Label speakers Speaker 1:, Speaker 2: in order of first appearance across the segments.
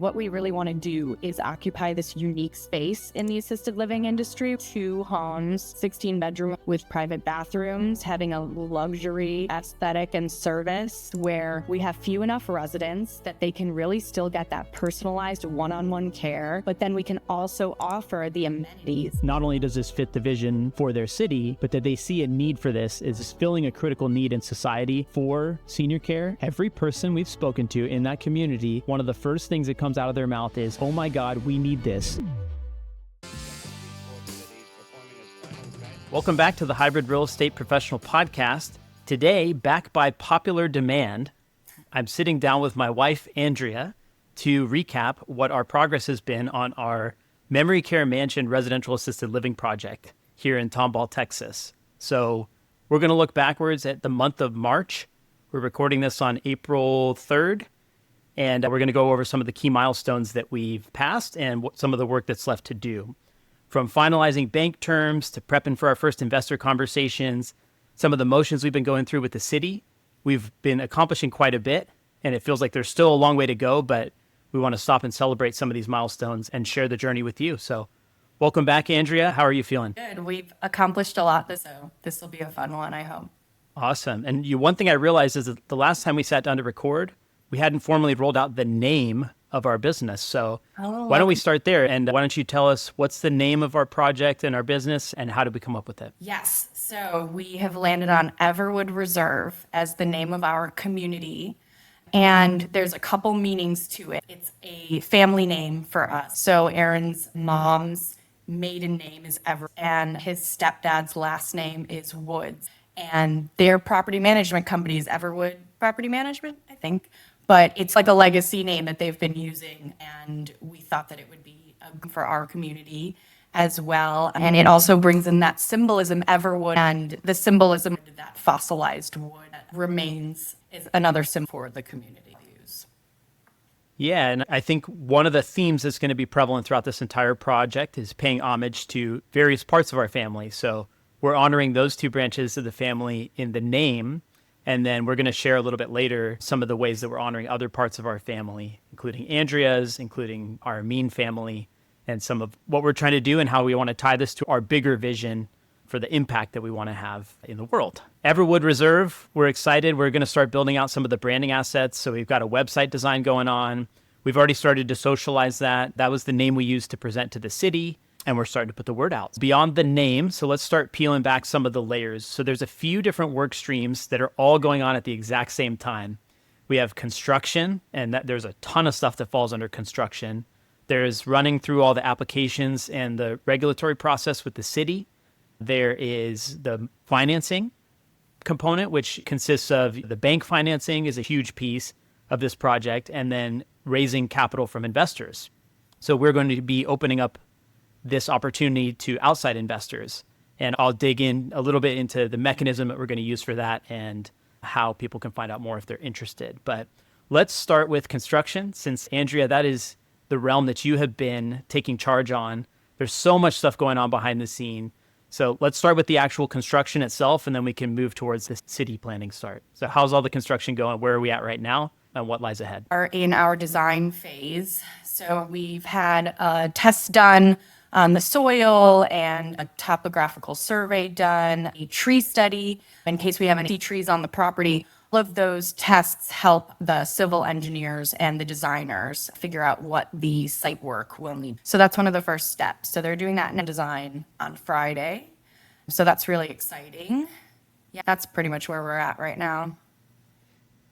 Speaker 1: What we really want to do is occupy this unique space in the assisted living industry. 2 homes, 16 bedroom with private bathrooms, having a luxury aesthetic and service where we have few enough residents that they can really still get that personalized one-on-one care, but then we can also offer the amenities.
Speaker 2: Not only does this fit the vision for their city, but that they see a need for this is filling a critical need in society for senior care. Every person we've spoken to in that community, one of the first things that comes out of their mouth is, "Oh my God, we need this." Welcome back to the Hybrid Real Estate Professional Podcast. Today, back by popular demand, I'm sitting down with my wife, Andrea, to recap what our progress has been on our memory care mansion residential assisted living project here in Tomball, Texas. So we're going to look backwards at the month of March. We're recording this on April 3rd. And we're going to go over some of the key milestones that we've passed and some of the work that's left to do. From finalizing bank terms to prepping for our first investor conversations, some of the motions we've been going through with the city, we've been accomplishing quite a bit. And it feels like there's still a long way to go, but we want to stop and celebrate some of these milestones and share the journey with you. So welcome back, Andrea. How are you feeling?
Speaker 1: Good. We've accomplished a lot, so this will be a fun one, I hope.
Speaker 2: Awesome. And one thing I realized is that the last time we sat down to record, we hadn't formally rolled out the name of our business. So why don't we start there? And why don't you tell us what's the name of our project and our business and how did we come up with it?
Speaker 1: Yes. So we have landed on Everwood Reserve as the name of our community. And there's a couple meanings to it. It's a family name for us. So Aaron's mom's maiden name is Ever, and his stepdad's last name is Woods. And their property management company is Everwood Property Management, I think. But it's like a legacy name that they've been using, and we thought that it would be for our community as well. And it also brings in that symbolism, Everwood, and the symbolism of that fossilized wood that remains is another symbol for the community to use.
Speaker 2: Yeah, and I think one of the themes that's going to be prevalent throughout this entire project is paying homage to various parts of our family. So we're honoring those 2 branches of the family in the name. And then we're going to share a little bit later some of the ways that we're honoring other parts of our family, including Andrea's, including our Amin family, and some of what we're trying to do and how we want to tie this to our bigger vision for the impact that we want to have in the world. Everwood Reserve, we're excited. We're going to start building out some of the branding assets. So we've got a website design going on. We've already started to socialize that. That was the name we used to present to the city. And we're starting to put the word out. Beyond the name, so let's start peeling back some of the layers. So there's a few different work streams that are all going on at the exact same time. We have construction, and there's a ton of stuff that falls under construction. There's running through all the applications and the regulatory process with the city. There is the financing component, which consists of the bank financing is a huge piece of this project, and then raising capital from investors. So we're going to be opening up this opportunity to outside investors. And I'll dig in a little bit into the mechanism that we're going to use for that and how people can find out more if they're interested. But let's start with construction, since Andrea, that is the realm that you have been taking charge on. There's so much stuff going on behind the scene. So let's start with the actual construction itself, and then we can move towards the city planning start. So how's all the construction going? Where are we at right now? And what lies ahead?
Speaker 1: Are in our design phase. So we've had tests done on the soil and a topographical survey done, a tree study in case we have any trees on the property. All of those tests help the civil engineers and the designers figure out what the site work will need. So that's one of the first steps. So they're doing that in design on Friday. So that's really exciting. Yeah, that's pretty much where we're at right now.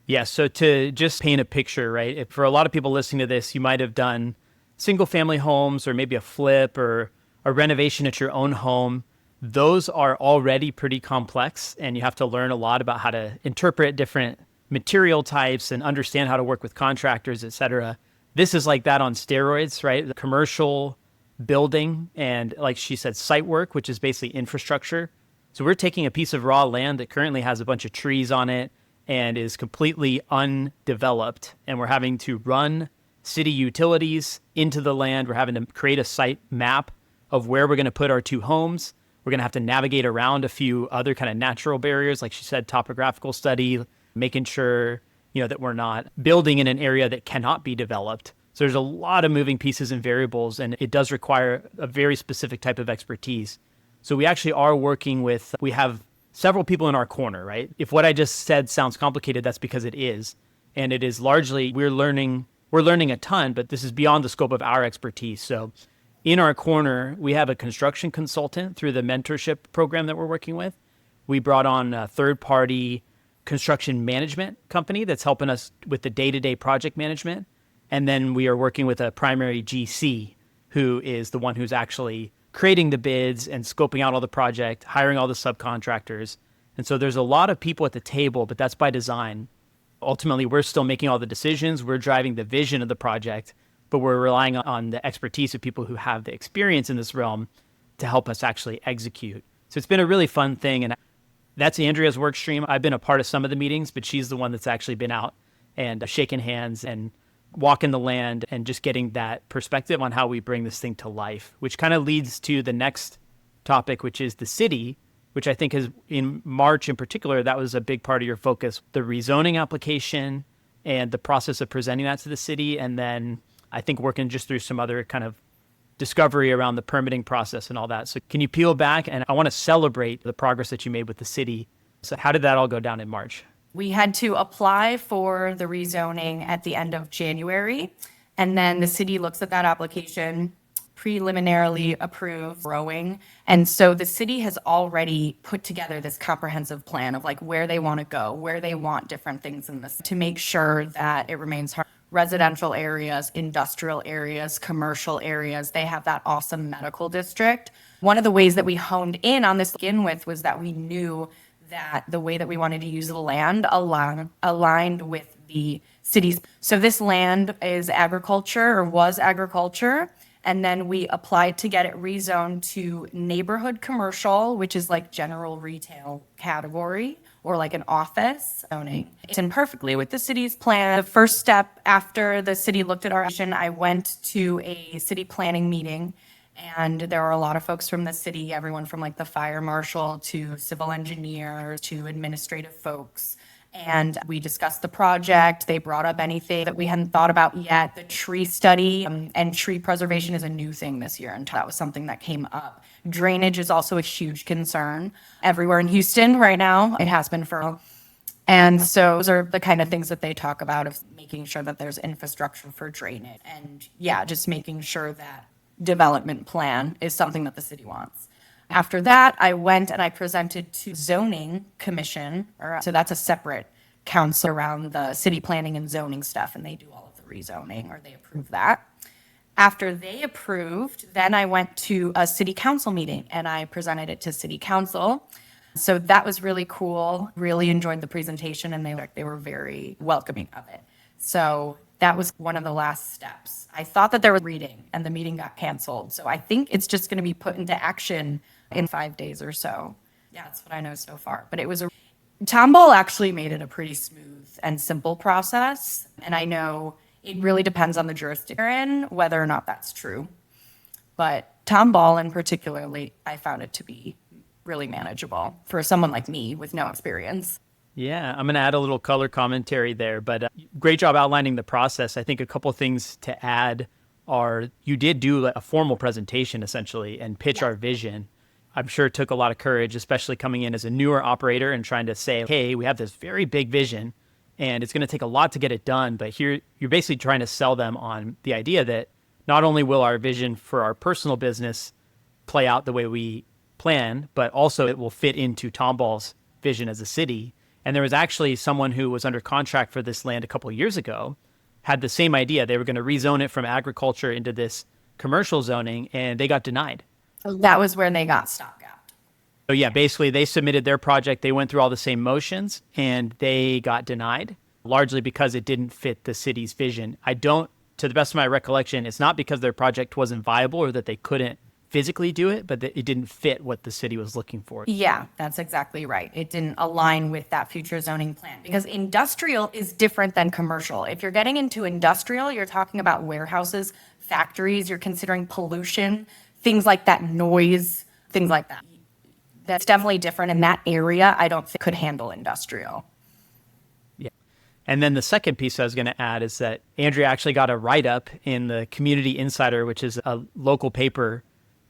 Speaker 2: Yeah, so to just paint a picture, right? For a lot of people listening to this, you might have done single family homes or maybe a flip or a renovation at your own home. Those are already pretty complex, and you have to learn a lot about how to interpret different material types and understand how to work with contractors, et cetera. This is like that on steroids, right? The commercial building and, like she said, site work, which is basically infrastructure. So we're taking a piece of raw land that currently has a bunch of trees on it and is completely undeveloped, and we're having to run city utilities into the land. We're having to create a site map of where we're going to put our 2 homes. We're going to have to navigate around a few other kind of natural barriers, like she said, topographical study, making sure, that we're not building in an area that cannot be developed. So there's a lot of moving pieces and variables, and it does require a very specific type of expertise. So we actually are working with, we have several people in our corner, right? If what I just said sounds complicated, that's because it is. And it is largely, we're learning a ton, but this is beyond the scope of our expertise. So in our corner, we have a construction consultant through the mentorship program that we're working with. We brought on a third-party construction management company that's helping us with the day-to-day project management. And then we are working with a primary GC who is the one who's actually creating the bids and scoping out all the project, hiring all the subcontractors. And so there's a lot of people at the table, but that's by design. Ultimately, we're still making all the decisions. We're driving the vision of the project, but we're relying on the expertise of people who have the experience in this realm to help us actually execute. So it's been a really fun thing. And that's Andrea's work stream. I've been a part of some of the meetings, but she's the one that's actually been out and shaking hands and walking the land and just getting that perspective on how we bring this thing to life, which kind of leads to the next topic, which is the city, which I think is in March in particular, that was a big part of your focus, the rezoning application and the process of presenting that to the city. And then I think working just through some other kind of discovery around the permitting process and all that. So can you peel back? And I want to celebrate the progress that you made with the city. So how did that all go down in March?
Speaker 1: We had to apply for the rezoning at the end of January, and then the city looks at that application, preliminarily approves growing. And so the city has already put together this comprehensive plan of like where they want to go, where they want different things in this to make sure that it remains residential areas, industrial areas, commercial areas. They have that awesome medical district. One of the ways that we honed in on this to begin with was that we knew that the way that we wanted to use the land aligned with the cities. So this land is agriculture or was agriculture. And then we applied to get it rezoned to neighborhood commercial, which is like general retail category or like an office zoning. It's in perfectly with the city's plan. The first step after the city looked at our action, I went to a city planning meeting. And there were a lot of folks from the city, everyone from like the fire marshal to civil engineers to administrative folks. And we discussed the project. They brought up anything that we hadn't thought about yet. The tree study and tree preservation is a new thing this year. And that was something that came up. Drainage is also a huge concern everywhere in Houston right now. It has been for a while. And so those are the kind of things that they talk about of making sure that there's infrastructure for drainage. And yeah, just making sure that development plan is something that the city wants. After that, I went and I presented to zoning commission, so that's a separate council around the city planning and zoning stuff, and they do all of the rezoning, or they approve that. After they approved, then I went to a city council meeting and I presented it to city council. So that was really cool. Really enjoyed the presentation, and they were very welcoming of it. So that was one of the last steps. I thought that there was reading and the meeting got canceled. So I think it's just going to be put into action in 5 days or so. Yeah, that's what I know so far. But it was Tomball actually made it a pretty smooth and simple process. And I know it really depends on the jurisdiction you're in, whether or not that's true. But Tomball in particularly, I found it to be really manageable for someone like me with no experience.
Speaker 2: Yeah, I'm going to add a little color commentary there, but great job outlining the process. I think a couple of things to add are you did do a formal presentation essentially and pitch our vision. I'm sure it took a lot of courage, especially coming in as a newer operator and trying to say, hey, we have this very big vision and it's going to take a lot to get it done. But here you're basically trying to sell them on the idea that not only will our vision for our personal business play out the way we plan, but also it will fit into Tomball's vision as a city. And there was actually someone who was under contract for this land a couple of years ago, had the same idea. They were going to rezone it from agriculture into this commercial zoning, and they got denied.
Speaker 1: That was where they got stopgapped.
Speaker 2: So yeah, basically they submitted their project. They went through all the same motions, and they got denied, largely because it didn't fit the city's vision. To the best of my recollection, it's not because their project wasn't viable or that they couldn't physically do it, but that it didn't fit what the city was looking for.
Speaker 1: Yeah, that's exactly right. It didn't align with that future zoning plan because industrial is different than commercial. If you're getting into industrial, you're talking about warehouses, factories, you're considering pollution, things like that, noise, things like that. That's definitely different in that area. I don't think could handle industrial.
Speaker 2: And then the second piece I was going to add is that Andrea actually got a write-up in the Community Insider, which is a local paper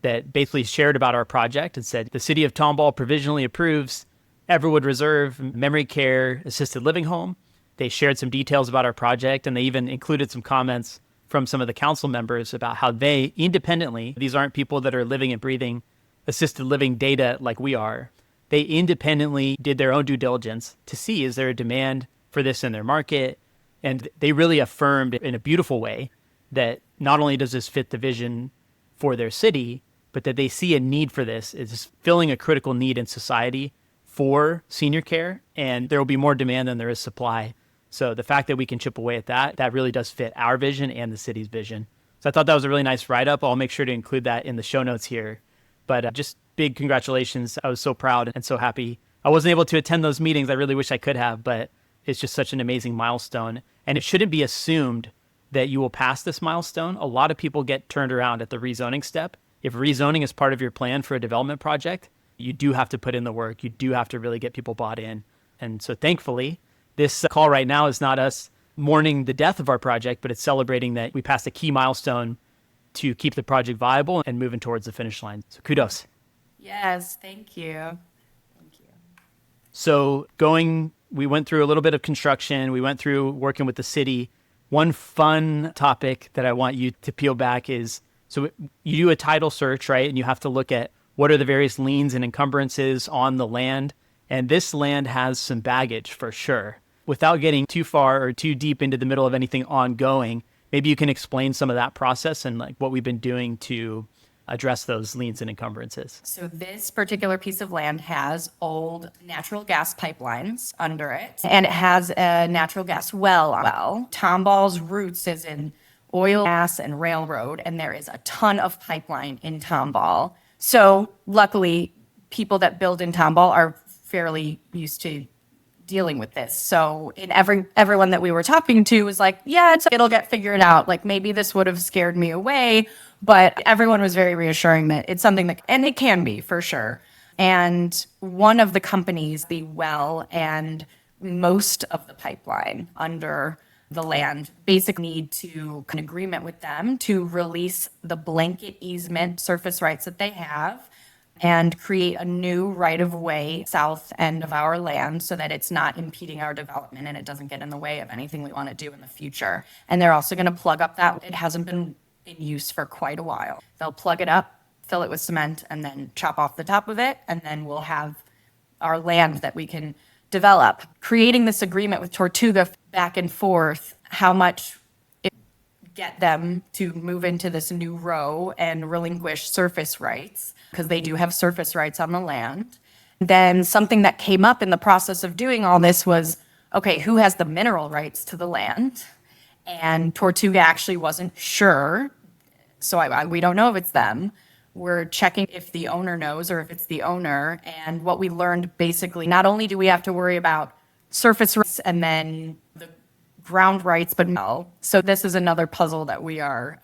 Speaker 2: that basically shared about our project and said the city of Tomball provisionally approves Everwood Reserve memory care assisted living home. They shared some details about our project, and they even included some comments from some of the council members about how they independently, these aren't people that are living and breathing assisted living data like we are, they independently did their own due diligence to see, is there a demand for this in their market? And they really affirmed in a beautiful way that not only does this fit the vision for their city, but that they see a need for this. It's filling a critical need in society for senior care, and there will be more demand than there is supply. So the fact that we can chip away at that, that really does fit our vision and the city's vision. So I thought that was a really nice write-up. I'll make sure to include that in the show notes here. But just big congratulations. I was so proud and so happy. I wasn't able to attend those meetings. I really wish I could have, but it's just such an amazing milestone. And it shouldn't be assumed that you will pass this milestone. A lot of people get turned around at the rezoning step. If rezoning is part of your plan for a development project, you do have to put in the work. You do have to really get people bought in. And so thankfully, this call right now is not us mourning the death of our project, but it's celebrating that we passed a key milestone to keep the project viable and moving towards the finish line. So kudos.
Speaker 1: Yes, thank you. Thank you.
Speaker 2: So we went through a little bit of construction. We went through working with the city. One fun topic that I want you to peel back is, so you do a title search, right? And you have to look at what are the various liens and encumbrances on the land. And this land has some baggage for sure. Without getting too far or too deep into the middle of anything ongoing, maybe you can explain some of that process and like what we've been doing to address those liens and encumbrances.
Speaker 1: So this particular piece of land has old natural gas pipelines under it, and it has a natural gas well. Tomball's roots is in oil, gas, and railroad, and there is a ton of pipeline in Tomball. So luckily, people that build in Tomball are fairly used to dealing with this. So in everyone that we were talking to was like, yeah, it'll get figured out. Like maybe this would have scared me away, but everyone was very reassuring that it's something that, and it can be for sure. And one of the companies, the well and most of the pipeline under the land, basically need to an agreement with them to release the blanket easement surface rights that they have and create a new right-of-way south end of our land so that it's not impeding our development and it doesn't get in the way of anything we want to do in the future. And they're also going to plug up that. It hasn't been in use for quite a while. They'll plug it up, fill it with cement, and then chop off the top of it, and then we'll have our land that we can develop. Creating this agreement with Tortuga back and forth, how much it get them to move into this new row and relinquish surface rights, because they do have surface rights on the land. Then something that came up in the process of doing all this was, okay, who has the mineral rights to the land? And Tortuga actually wasn't sure. So we don't know if it's them. We're checking if the owner knows or if it's the owner. And what we learned basically, not only do we have to worry about surface rights and then the ground rights, but no. So this is another puzzle that we are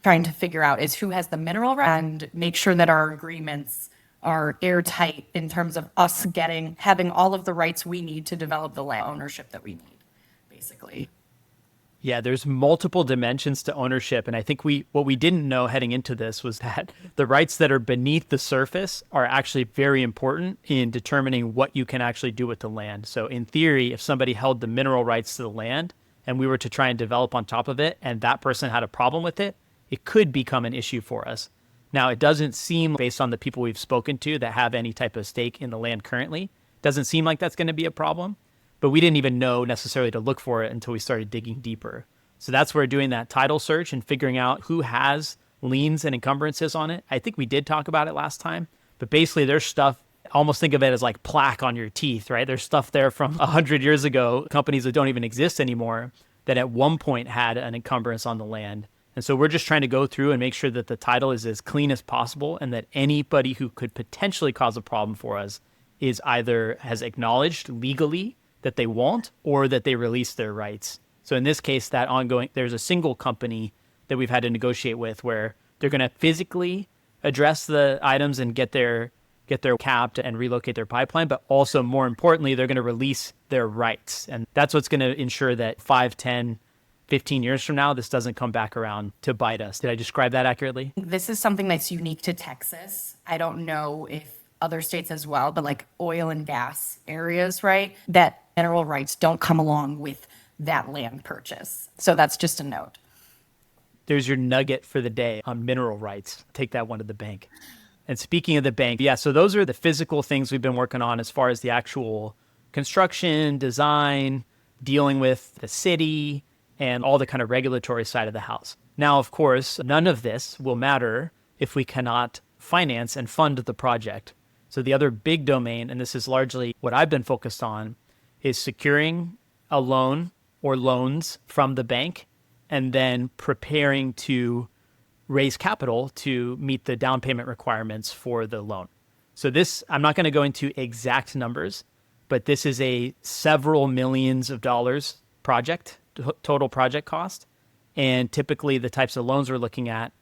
Speaker 1: trying to figure out is who has the mineral rights and make sure that our agreements are airtight in terms of us having all of the rights we need to develop the land ownership that we need, basically.
Speaker 2: Yeah, there's multiple dimensions to ownership. And I think what we didn't know heading into this was that the rights that are beneath the surface are actually very important in determining what you can actually do with the land. So in theory, if somebody held the mineral rights to the land and we were to try and develop on top of it and that person had a problem with it, it could become an issue for us. Now, it doesn't seem, based on the people we've spoken to that have any type of stake in the land currently, doesn't seem like that's going to be a problem. But we didn't even know necessarily to look for it until we started digging deeper. So that's where doing that title search and figuring out who has liens and encumbrances on it. I think we did talk about it last time, but basically there's stuff, almost think of it as like plaque on your teeth, right? There's stuff there from 100 years ago, companies that don't even exist anymore, that at one point had an encumbrance on the land. And so we're just trying to go through and make sure that the title is as clean as possible and that anybody who could potentially cause a problem for us is either has acknowledged legally that they won't or that they release their rights. So in this case, there's a single company that we've had to negotiate with where they're going to physically address the items and get their get their capped and relocate their pipeline, but also more importantly, they're going to release their rights. And that's what's going to ensure that 5, 10, 15 years from now, this doesn't come back around to bite us. Did I describe that accurately?
Speaker 1: This is something that's unique to Texas. I don't know if other states as well, but like oil and gas areas, right? That mineral rights don't come along with that land purchase. So that's just a note.
Speaker 2: There's your nugget for the day on mineral rights. Take that one to the bank. And speaking of the bank, yeah, so those are the physical things we've been working on as far as the actual construction, design, dealing with the city, and all the kind of regulatory side of the house. Now, of course, none of this will matter if we cannot finance and fund the project. So the other big domain, and this is largely what I've been focused on, is securing a loan or loans from the bank and then preparing to raise capital to meet the down payment requirements for the loan. So this, I'm not going to go into exact numbers, but this is a several millions of dollars project, total project cost. And typically the types of loans we're looking at,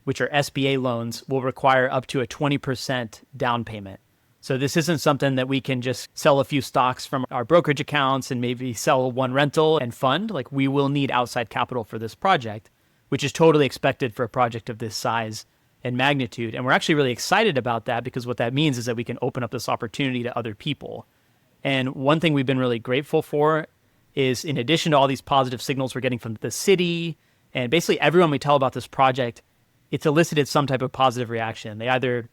Speaker 2: which are SBA loans, will require up to a 20% down payment. So this isn't something that we can just sell a few stocks from our brokerage accounts and maybe sell one rental and fund. Like, we will need outside capital for this project, which is totally expected for a project of this size and magnitude. And we're actually really excited about that, because what that means is that we can open up this opportunity to other people. And one thing we've been really grateful for is, in addition to all these positive signals we're getting from the city and basically everyone we tell about this project, it's elicited some type of positive reaction. They either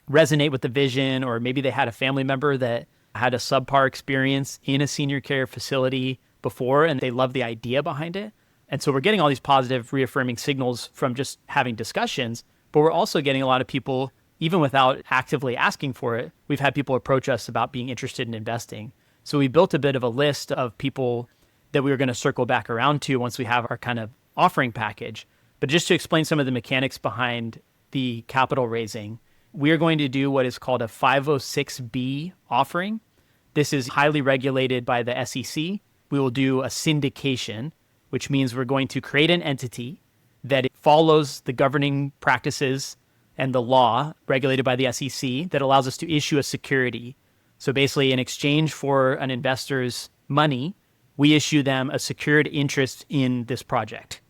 Speaker 2: resonate with the vision, or maybe they had a family member that had a subpar experience in a senior care facility before and they love the idea behind it. And so we're getting all these positive reaffirming signals from just having discussions, but we're also getting a lot of people, even without actively asking for it, we've had people approach us about being interested in investing. So we built a bit of a list of people that we were going to circle back around to once we have our kind of offering package. But just to explain some of the mechanics behind the capital raising, we are going to do what is called a 506B offering. This is highly regulated by the SEC. We will do a syndication, which means we're going to create an entity that follows the governing practices and the law regulated by the SEC that allows us to issue a security. So basically, in exchange for an investor's money, we issue them a secured interest in this project.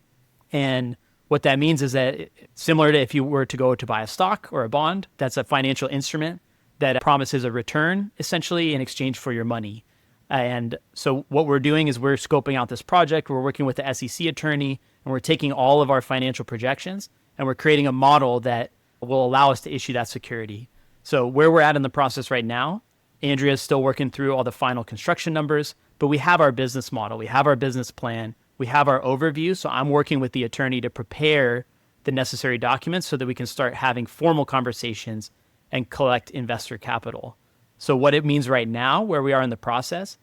Speaker 2: And what that means is that, similar to if you were to go to buy a stock or a bond, that's a financial instrument that promises a return, essentially, in exchange for your money. And so what we're doing is we're scoping out this project. We're working with the SEC attorney, and we're taking all of our financial projections, and we're creating a model that will allow us to issue that security. So where we're at in the process right now, Andrea is still working through all the final construction numbers, but we have our business model. We have our business plan. We have our overview. So I'm working with the attorney to prepare the necessary documents so that we can start having formal conversations and collect investor capital. So what it means right now, where we are in the process,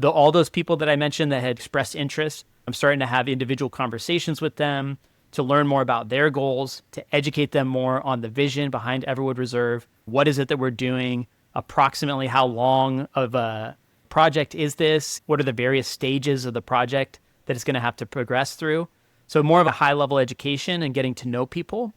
Speaker 2: all those people that I mentioned that had expressed interest, I'm starting to have individual conversations with them to learn more about their goals, to educate them more on the vision behind Everwood Reserve. What is it that we're doing? Approximately how long of a project is this? What are the various stages of the project that it's going to have to progress through? So more of a high-level education and getting to know people.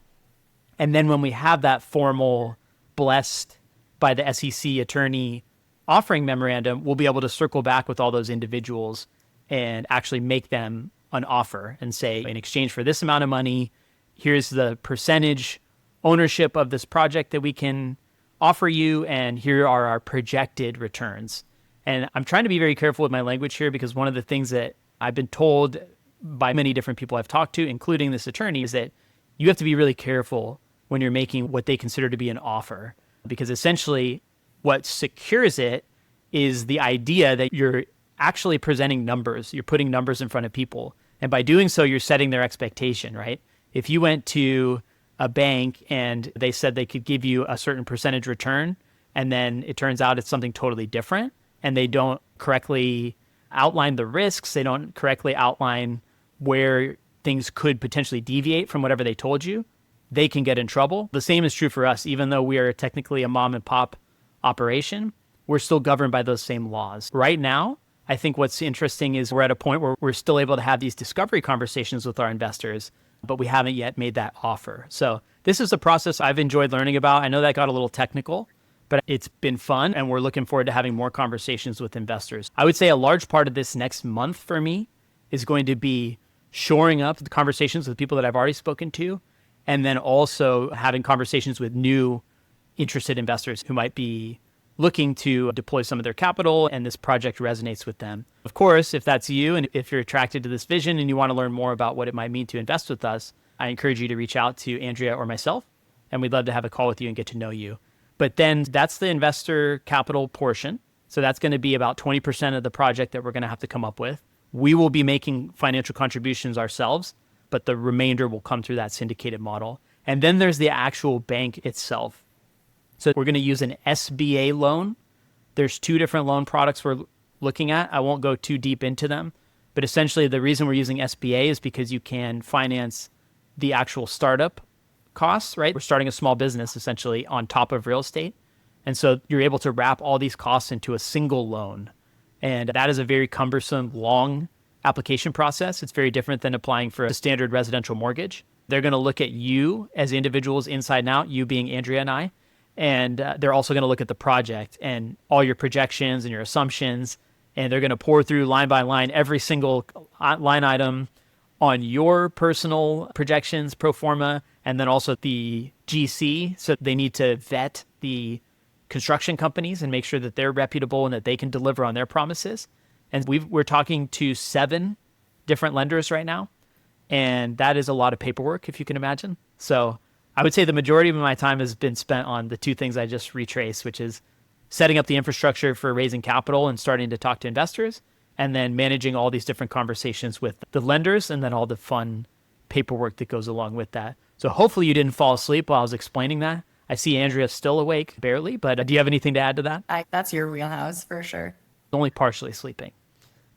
Speaker 2: And then when we have that formal, blessed by the SEC attorney offering memorandum, we'll be able to circle back with all those individuals and actually make them an offer and say, in exchange for this amount of money, here's the percentage ownership of this project that we can offer you, and here are our projected returns. And I'm trying to be very careful with my language here, because one of the things that I've been told by many different people I've talked to, including this attorney, is that you have to be really careful when you're making what they consider to be an offer, because essentially what secures it is the idea that you're actually presenting numbers. You're putting numbers in front of people. And by doing so, you're setting their expectation, right? If you went to a bank and they said they could give you a certain percentage return, and then it turns out it's something totally different, and they don't correctly outline the risks, they don't correctly outline where things could potentially deviate from whatever they told you, they can get in trouble. The same is true for us. Even though we are technically a mom and pop operation, we're still governed by those same laws. Right now, I think what's interesting is we're at a point where we're still able to have these discovery conversations with our investors, but we haven't yet made that offer. So this is a process I've enjoyed learning about. I know that got a little technical, but it's been fun and we're looking forward to having more conversations with investors. I would say a large part of this next month for me is going to be shoring up the conversations with people that I've already spoken to, and then also having conversations with new interested investors who might be looking to deploy some of their capital and this project resonates with them. Of course, if that's you and if you're attracted to this vision and you want to learn more about what it might mean to invest with us, I encourage you to reach out to Andrea or myself, and we'd love to have a call with you and get to know you. But then that's the investor capital portion. So that's going to be about 20% of the project that we're going to have to come up with. We will be making financial contributions ourselves, but the remainder will come through that syndicated model. And then there's the actual bank itself. So we're going to use an SBA loan. There's 2 different loan products we're looking at. I won't go too deep into them, but essentially the reason we're using SBA is because you can finance the actual startup costs, right? We're starting a small business essentially on top of real estate. And so you're able to wrap all these costs into a single loan. And that is a very cumbersome, long application process. It's very different than applying for a standard residential mortgage. They're going to look at you as individuals inside and out, you being Andrea and I. And they're also going to look at the project and all your projections and your assumptions. And they're going to pour through line by line every single line item on your personal projections, pro forma, and then also the GC. So they need to vet the construction companies and make sure that they're reputable and that they can deliver on their promises. And we're talking to 7 different lenders right now. And that is a lot of paperwork, if you can imagine. So I would say the majority of my time has been spent on the 2 things I just retraced, which is setting up the infrastructure for raising capital and starting to talk to investors, and then managing all these different conversations with the lenders and then all the fun paperwork that goes along with that. So hopefully you didn't fall asleep while I was explaining that. I see Andrea still awake, barely, but do you have anything to add to that?
Speaker 1: That's your wheelhouse for sure.
Speaker 2: Only partially sleeping.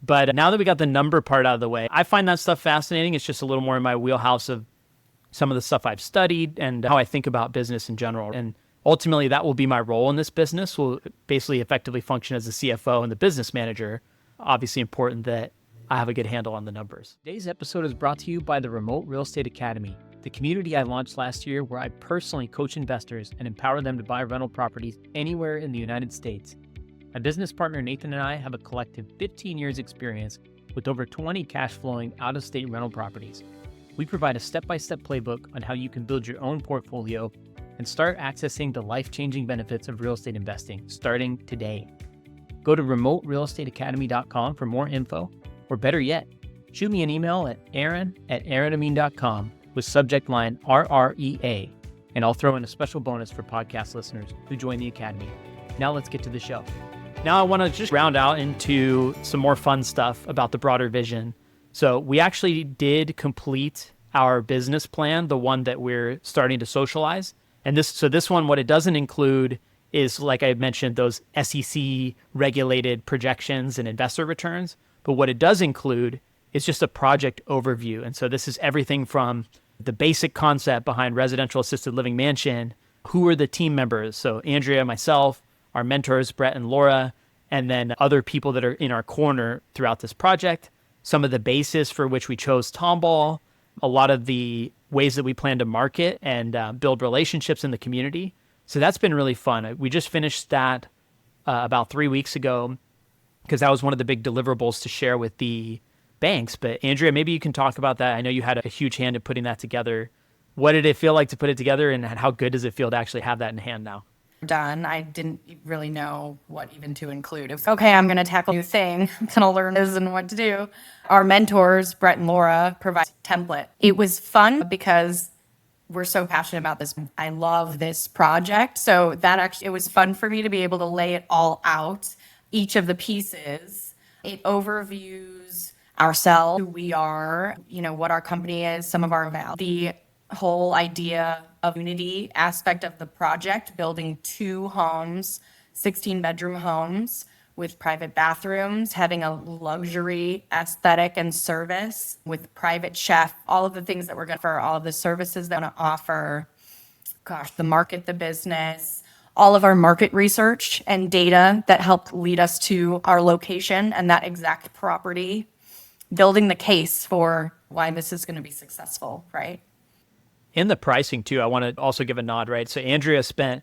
Speaker 2: But now that we got the number part out of the way, I find that stuff fascinating. It's just a little more in my wheelhouse of some of the stuff I've studied and how I think about business in general. And ultimately, that will be my role in this business, will basically effectively function as the CFO and the business manager. Obviously important that I have a good handle on the numbers. Today's episode is brought to you by the Remote Real Estate Academy, the community I launched last year where I personally coach investors and empower them to buy rental properties anywhere in the United States. My business partner Nathan and I have a collective 15 years experience with over 20 cash flowing out-of-state rental properties. We provide a step-by-step playbook on how you can build your own portfolio and start accessing the life-changing benefits of real estate investing starting today. Go to remoterealestateacademy.com for more info, or better yet, shoot me an email at aaron@aaronamin.com with subject line RREA, and I'll throw in a special bonus for podcast listeners who join the Academy. Now let's get to the show. Now I want to just round out into some more fun stuff about the broader vision. So we actually did complete our business plan, the one that we're starting to socialize. And this one, what it doesn't include is, like I mentioned, those SEC regulated projections and investor returns. But what it does include is just a project overview. And so this is everything from the basic concept behind residential assisted living mansion. Who are the team members? So Andrea, myself, our mentors, Brett and Laura, and then other people that are in our corner throughout this project. Some of the basis for which we chose Tomball, a lot of the ways that we plan to market and build relationships in the community. So that's been really fun. We just finished that about 3 weeks ago because that was one of the big deliverables to share with the banks. But Andrea, maybe you can talk about that. I know you had a huge hand in putting that together. What did it feel like to put it together, and how good does it feel to actually have that in hand now?
Speaker 1: Done. I didn't really know what even to include. It was, okay, I'm going to tackle a new thing. I'm going to learn this and what to do. Our mentors, Brett and Laura, provide a template. It was fun because we're so passionate about this. I love this project. So it was fun for me to be able to lay it all out, each of the pieces. It overviews ourselves, who we are, what our company is, some of our values, the whole idea of unity aspect of the project, building 2 homes, 16-bedroom homes with private bathrooms, having a luxury aesthetic and service with private chef, all of the things that we're going to offer, all of the services that we're going to offer, the market, the business, all of our market research and data that helped lead us to our location and that exact property, building the case for why this is going to be successful, right?
Speaker 2: In the pricing too, I want to also give a nod, right? So Andrea spent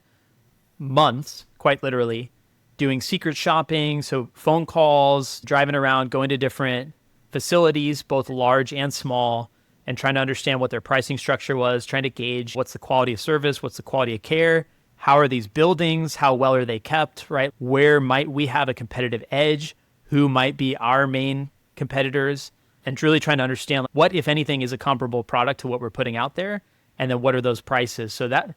Speaker 2: months quite literally, doing secret shopping. So phone calls, driving around, going to different facilities, both large and small, and trying to understand what their pricing structure was, trying to gauge what's the quality of service, what's the quality of care, how are these buildings, how well are they kept, right? Where might we have a competitive edge? Who might be our main competitors? And really trying to understand what, if anything, is a comparable product to what we're putting out there, and then what are those prices. So that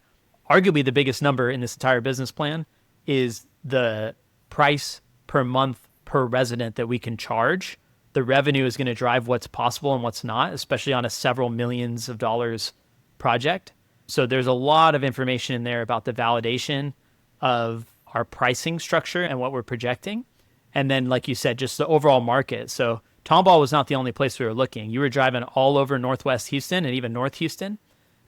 Speaker 2: arguably the biggest number in this entire business plan is the price per month per resident that we can charge. The revenue is going to drive what's possible and what's not, especially on a several millions of dollars project. So there's a lot of information in there about the validation of our pricing structure and what we're projecting. And then, like you said, just the overall market. So Tomball was not the only place we were looking. You were driving all over Northwest Houston and even North Houston.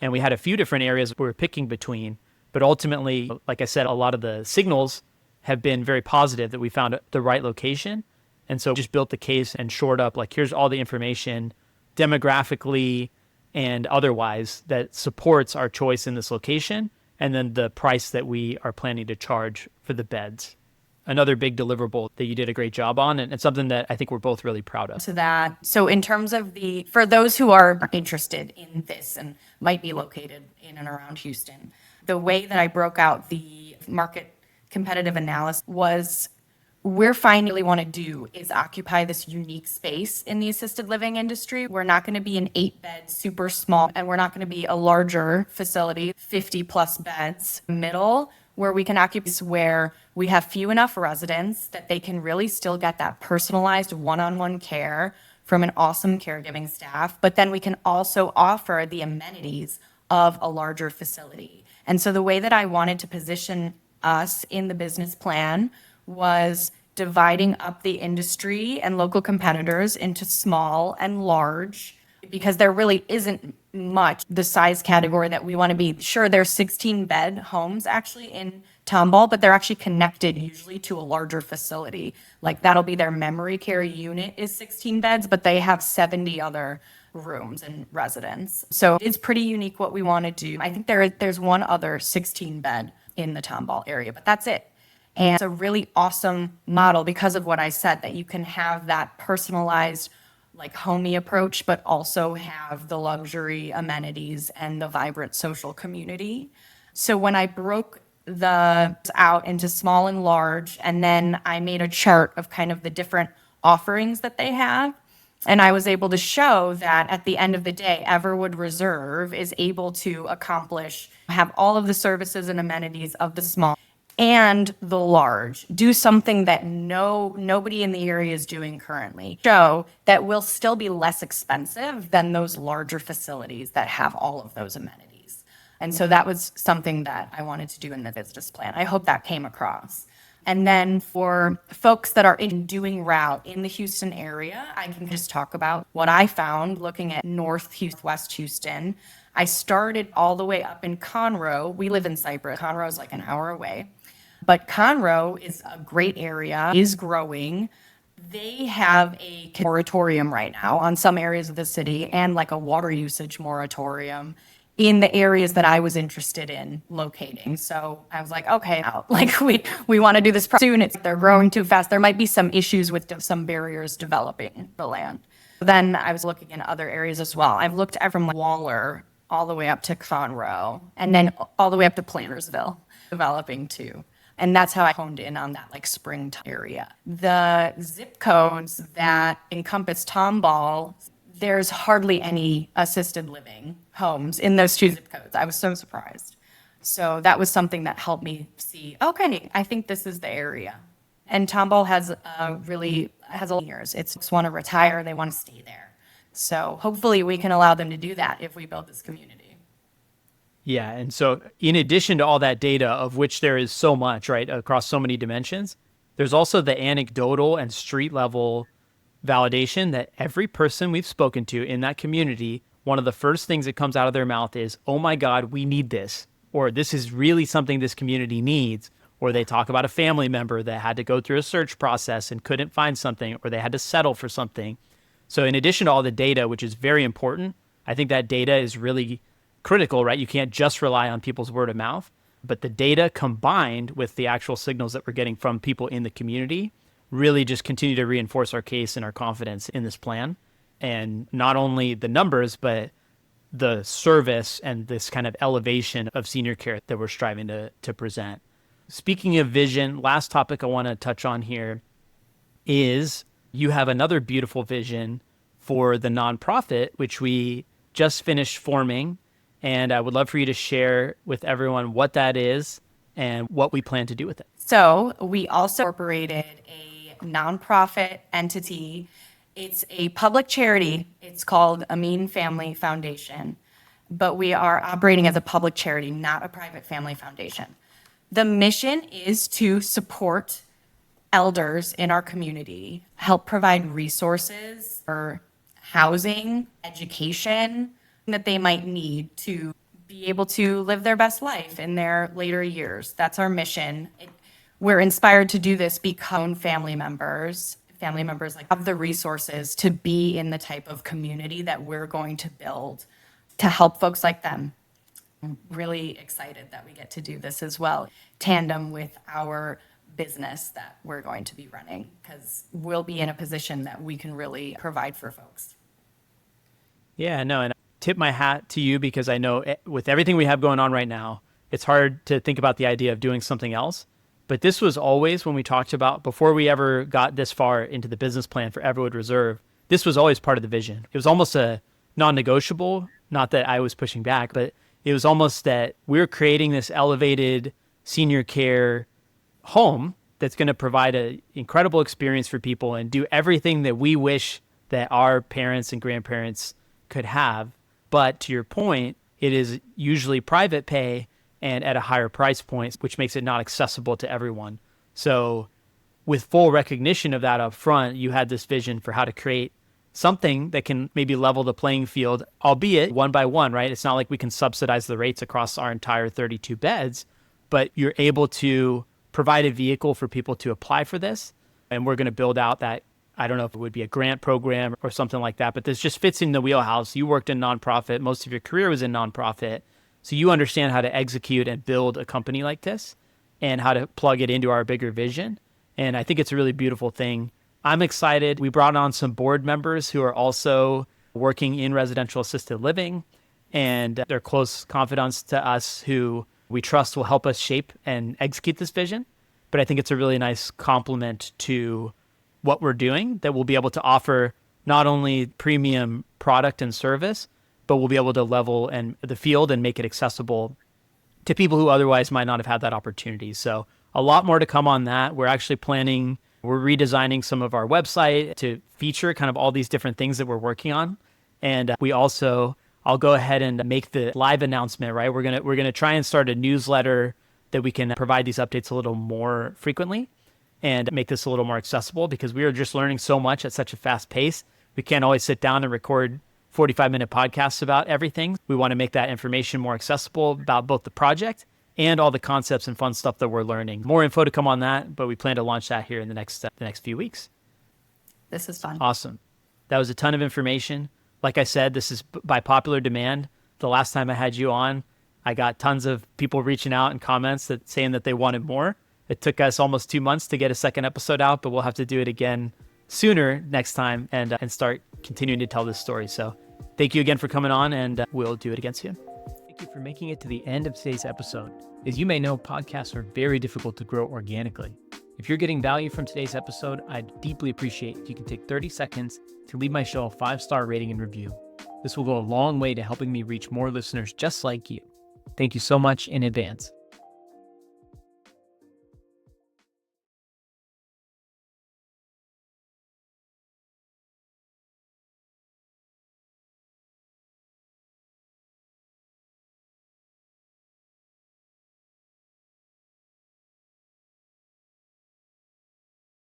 Speaker 2: And we had a few different areas we were picking between. But ultimately, like I said, a lot of the signals have been very positive that we found the right location. And so just built the case and shored up, like, here's all the information demographically and otherwise that supports our choice in this location, and then the price that we are planning to charge for the beds. Another big deliverable that you did a great job on, and it's something that I think we're both really proud of.
Speaker 1: So in terms of for those who are interested in this and might be located in and around Houston, the way that I broke out the market competitive analysis was, we're finally want to do is occupy this unique space in the assisted living industry. We're not going to be an 8-bed, super small, and we're not going to be a larger facility, 50 plus beds, middle, where we can occupy, where we have few enough residents that they can really still get that personalized one-on-one care from an awesome caregiving staff. But then we can also offer the amenities of a larger facility. And so the way that I wanted to position us in the business plan was dividing up the industry and local competitors into small and large, because there really isn't much the size category that we want to be. Sure, there's 16-bed homes actually in Tomball, but they're actually connected usually to a larger facility. Like, that'll be their memory care unit is 16 beds, but they have 70 other rooms and residents. So it's pretty unique what we want to do. I think there's one other 16-bed in the Tomball area, but that's it. And it's a really awesome model because of what I said, that you can have that personalized, like, homey approach, but also have the luxury amenities and the vibrant social community. So when I broke the out into small and large, and then I made a chart of kind of the different offerings that they have, and I was able to show that at the end of the day, Everwood Reserve is able to have all of the services and amenities of the small and the large, do something that nobody in the area is doing currently, show that will still be less expensive than those larger facilities that have all of those amenities. And so that was something that I wanted to do in the business plan. I hope that came across. And then for folks that are doing route in the Houston area, I can just talk about what I found looking at West Houston. I started all the way up in Conroe. We live in Cypress. Conroe is like an hour away. But Conroe is a great area, is growing. They have a moratorium right now on some areas of the city, and like a water usage moratorium in the areas that I was interested in locating. So I was like, okay, like we want to do this soon. They're growing too fast. There might be some issues with some barriers developing the land. Then I was looking in other areas as well. I've looked at from Waller all the way up to Conroe, and then all the way up to Plantersville, developing too. And that's how I honed in on that, like, springtime area. The zip codes that encompass Tomball, there's hardly any assisted living homes in those two zip codes. I was so surprised. So that was something that helped me see, okay, I think this is the area. And Tomball has a years. It's just want to retire, they want to stay there. So hopefully we can allow them to do that if we build this community.
Speaker 2: Yeah, and so in addition to all that data, of which there is so much, right, across so many dimensions, there's also the anecdotal and street level validation that every person we've spoken to in that community, one of the first things that comes out of their mouth is, oh my God, we need this, or this is really something this community needs, or they talk about a family member that had to go through a search process and couldn't find something, or they had to settle for something. So in addition to all the data, which is very important, I think that data is really critical, right? You can't just rely on people's word of mouth. But the data combined with the actual signals that we're getting from people in the community really just continue to reinforce our case and our confidence in this plan. And not only the numbers, but the service and this kind of elevation of senior care that we're striving to present. Speaking of vision, last topic I want to touch on here is you have another beautiful vision for the nonprofit, which we just finished forming. And I would love for you to share with everyone what that is and what we plan to do with it.
Speaker 1: So we also incorporated a nonprofit entity. It's a public charity. It's called Amin Family Foundation, but we are operating as a public charity, not a private family foundation. The mission is to support elders in our community, help provide resources for housing, education that they might need to be able to live their best life in their later years. That's our mission. We're inspired to do this because family members like have the resources to be in the type of community that we're going to build to help folks like them. I'm really excited that we get to do this as well, tandem with our business that we're going to be running, because we'll be in a position that we can really provide for folks.
Speaker 2: Yeah, no, and I tip my hat to you because I know with everything we have going on right now, it's hard to think about the idea of doing something else. But this was always, when we talked about, before we ever got this far into the business plan for Everwood Reserve, this was always part of the vision. It was almost a non-negotiable, not that I was pushing back, but it was almost that we're creating this elevated senior care home that's going to provide an incredible experience for people and do everything that we wish that our parents and grandparents could have. But to your point, it is usually private pay and at a higher price point, which makes it not accessible to everyone. So with full recognition of that up front, you had this vision for how to create something that can maybe level the playing field, albeit one by one, right? It's not like we can subsidize the rates across our entire 32 beds, but you're able to provide a vehicle for people to apply for this. And we're going to build out that, I don't know if it would be a grant program or something like that, but this just fits in the wheelhouse. You worked in nonprofit. Most of your career was in nonprofit. So you understand how to execute and build a company like this and how to plug it into our bigger vision. And I think it's a really beautiful thing. I'm excited. We brought on some board members who are also working in residential assisted living, and they're close confidants to us who we trust will help us shape and execute this vision. But I think it's a really nice complement to what we're doing that we'll be able to offer not only premium product and service, but we'll be able to level and the field and make it accessible to people who otherwise might not have had that opportunity. So a lot more to come on that. We're redesigning some of our website to feature kind of all these different things that we're working on. And I'll go ahead and make the live announcement, right? We're going to try and start a newsletter that we can provide these updates a little more frequently and make this a little more accessible, because we are just learning so much at such a fast pace. We can't always sit down and record 45-minute podcasts about everything. We want to make that information more accessible about both the project and all the concepts and fun stuff that we're learning. More info to come on that, but we plan to launch that here in the next few weeks.
Speaker 1: This is fun.
Speaker 2: Awesome. That was a ton of information. Like I said, this is by popular demand. The last time I had you on, I got tons of people reaching out and comments saying that they wanted more. It took us almost 2 months to get a second episode out, but we'll have to do it again sooner next time and start continuing to tell this story. So thank you again for coming on, and we'll do it again soon. Thank you for making it to the end of today's episode. As you may know, podcasts are very difficult to grow organically. If you're getting value from today's episode, I'd deeply appreciate if you can take 30 seconds to leave my show a 5-star rating and review. This will go a long way to helping me reach more listeners just like you. Thank you so much in advance.